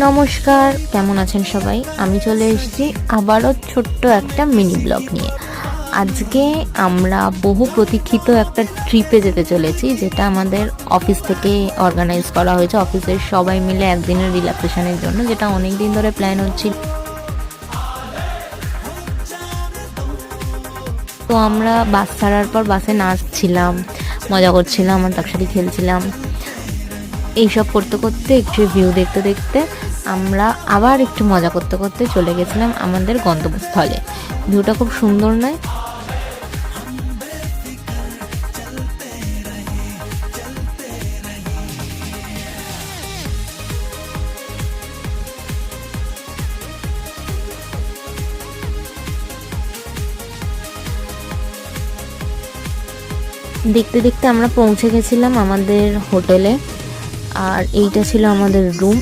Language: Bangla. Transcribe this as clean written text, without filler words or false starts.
নমস্কার, কেমন আছেন সবাই? আমি চলে এসেছি আবারও ছোট্ট একটা মিনি ব্লগ নিয়ে। আজকে আমরা বহু প্রতীক্ষিত একটা ট্রিপে যেতে চলেছি, যেটা আমাদের অফিস থেকে অর্গানাইজ করা হয়েছে। অফিসের সবাই মিলে একদিনের রিল্যাক্সেশনের জন্য, যেটা অনেক দিন ধরে প্ল্যান হচ্ছিল। তো আমরা বাস ছাড়ার পর বাসে নাচছিলাম, মজা করছিলাম, অন্তাক্ষরী খেলছিলাম। এইসব করতে করতে, একটু ভিউ দেখতে দেখতে আমরা আবার একটু মজা করতে করতে চলে গেছিলাম আমাদের গন্তব্যস্থলে। ভিউটা খুব সুন্দর নয়? দেখতে দেখতে আমরা পৌঁছে গেছিলাম আমাদের হোটেলে, আর এইটা ছিল আমাদের রুম।